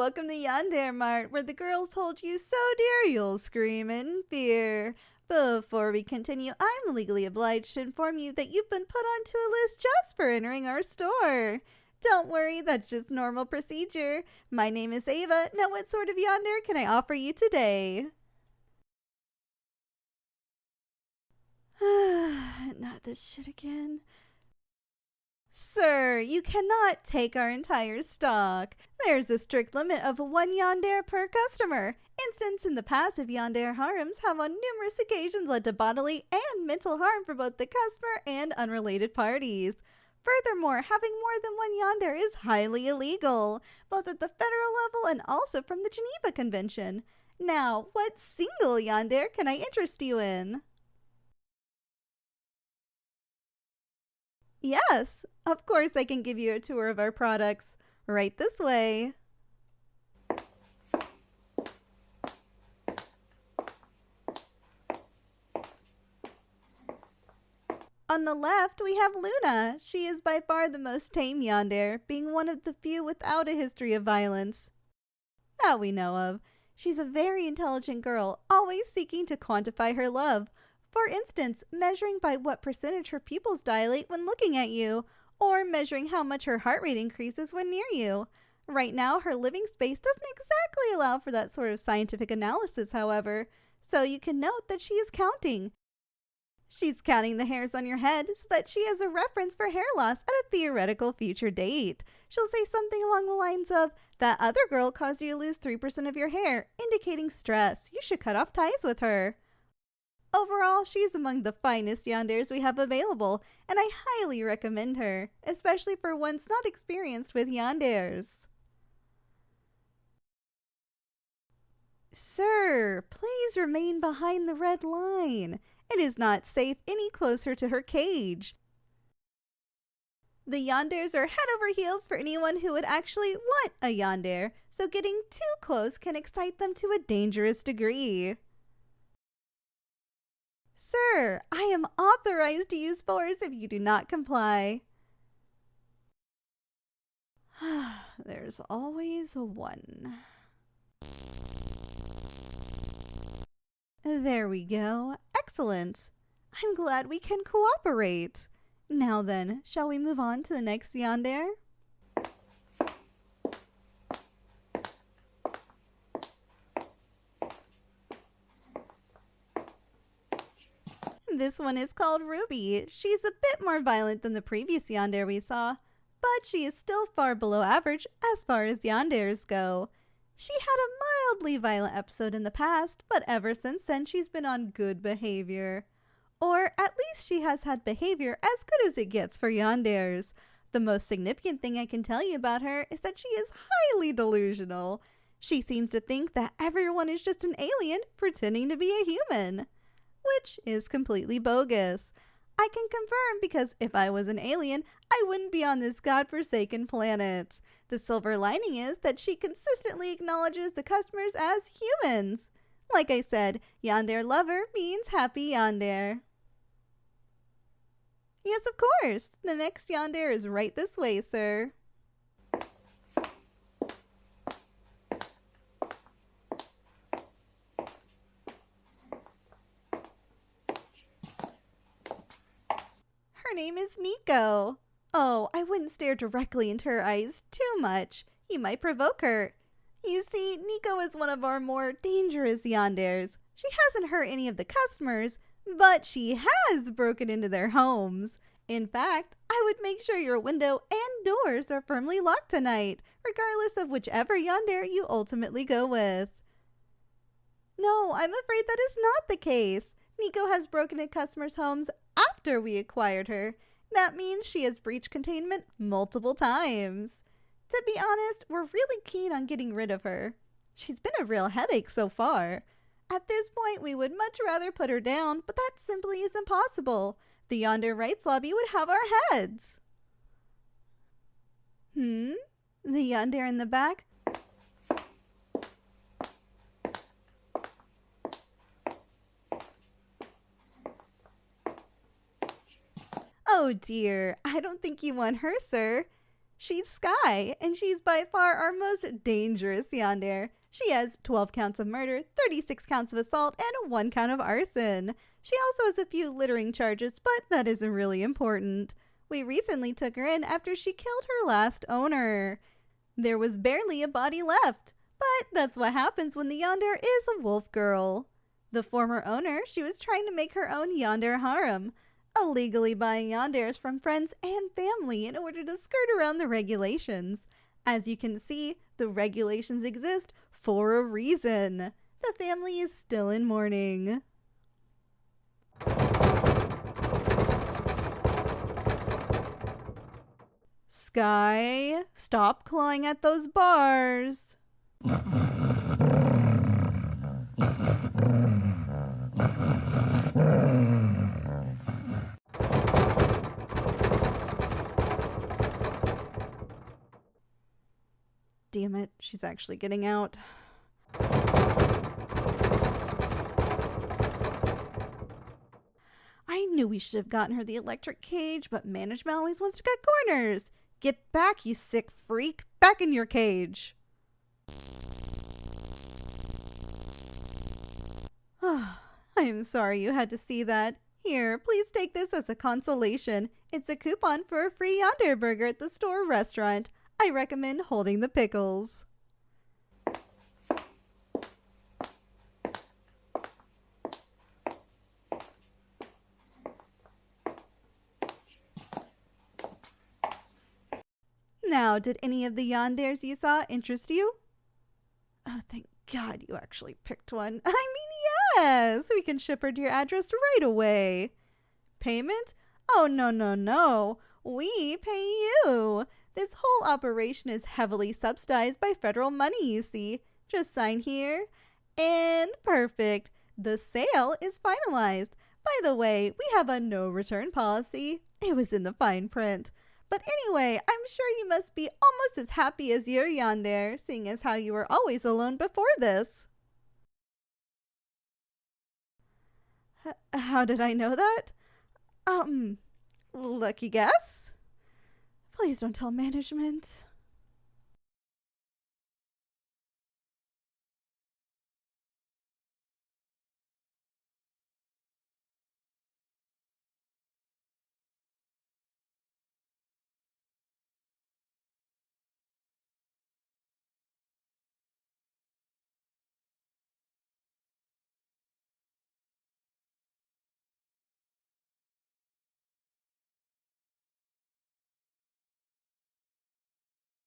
welcome to YandereMart, where the girls hold you so dear you'll scream in fear. Before we continue, I'm legally obliged to inform you that you've been put onto a list just for entering our store. Don't worry, that's just normal procedure. My name is Ava. Now what sort of yandere can I offer you today? Not this shit again. Sir, you cannot take our entire stock. There's a strict limit of 1 yandere per customer. Instances in the past of yandere harems have on numerous occasions led to bodily and mental harm for both the customer and unrelated parties. Furthermore, having more than 1 yandere is highly illegal, both at the federal level and also from the Geneva Convention. Now, what single yandere can I interest you in? Yes, of course I can give you a tour of our products. Right this way. On the left, we have Luna. She is by far the most tame yandere, being one of the few without a history of violence that we know of. She's a very intelligent girl, always seeking to quantify her love. For instance, measuring by what percentage her pupils dilate when looking at you, or measuring how much her heart rate increases when near you. Right now, her living space doesn't exactly allow for that sort of scientific analysis, however, so you can note that she is counting. She's counting the hairs on your head so that she has a reference for hair loss at a theoretical future date. She'll say something along the lines of, "That other girl caused you to lose 3% of your hair, indicating stress. You should cut off ties with her." Overall, she's among the finest yanderes we have available, and I highly recommend her, especially for ones not experienced with yanderes. Sir, please remain behind the red line. It is not safe any closer to her cage. The yanderes are head over heels for anyone who would actually want a yandere, so getting too close can excite them to a dangerous degree. Sir, I am authorized to use force if you do not comply. There's always a one. There we go. Excellent. I'm glad we can cooperate. Now then, shall we move on to the next yandere? This one is called Ruby. She's a bit more violent than the previous yandere we saw, but she is still far below average as far as yanderes go. She had a mildly violent episode in the past, but ever since then she's been on good behavior. Or at least she has had behavior as good as it gets for yanderes. The most significant thing I can tell you about her is that she is highly delusional. She seems to think that everyone is just an alien pretending to be a human, which is completely bogus. I can confirm because if I was an alien, I wouldn't be on this godforsaken planet. The silver lining is that she consistently acknowledges the customers as humans. Like I said, yandere lover means happy yandere. Yes, of course. The next yandere is right this way, sir. Her name is Nico. Oh, I wouldn't stare directly into her eyes too much. You might provoke her. You see, Nico is one of our more dangerous yanderes. She hasn't hurt any of the customers, but she has broken into their homes. In fact, I would make sure your window and doors are firmly locked tonight, regardless of whichever yandere you ultimately go with. No, I'm afraid that is not the case. Nico has broken into customers' homes after we acquired her. That means she has breached containment multiple times. To be honest, we're really keen on getting rid of her. She's been a real headache so far. At this point, we would much rather put her down, but that simply isn't possible. The Yandere Rights Lobby would have our heads. The yandere in the back? Oh dear, I don't think you want her, sir. She's Sky, and she's by far our most dangerous yandere. She has 12 counts of murder, 36 counts of assault, and 1 count of arson. She also has a few littering charges, but that isn't really important. We recently took her in after she killed her last owner. There was barely a body left, but that's what happens when the yandere is a wolf girl. The former owner, she was trying to make her own yandere harem, illegally buying yanderes from friends and family in order to skirt around the regulations. As you can see, the regulations exist for a reason. The family is still in mourning. Sky, stop clawing at those bars. Damn it, she's actually getting out. I knew we should have gotten her the electric cage, but management always wants to cut corners. Get back, you sick freak. Back in your cage. I am sorry you had to see that. Here, please take this as a consolation. It's a coupon for a free Yandere burger at the store restaurant. I recommend holding the pickles. Now, did any of the yanderes you saw interest you? Oh, thank God you actually picked one. I mean, yes, we can ship her to your address right away. Payment? Oh, no. We pay you. This whole operation is heavily subsidized by federal money, you see. Just sign here. And perfect. The sale is finalized. By the way, we have a no return policy. It was in the fine print. But anyway, I'm sure you must be almost as happy as your yandere, seeing as how you were always alone before this. How did I know that? Lucky guess? Please don't tell management.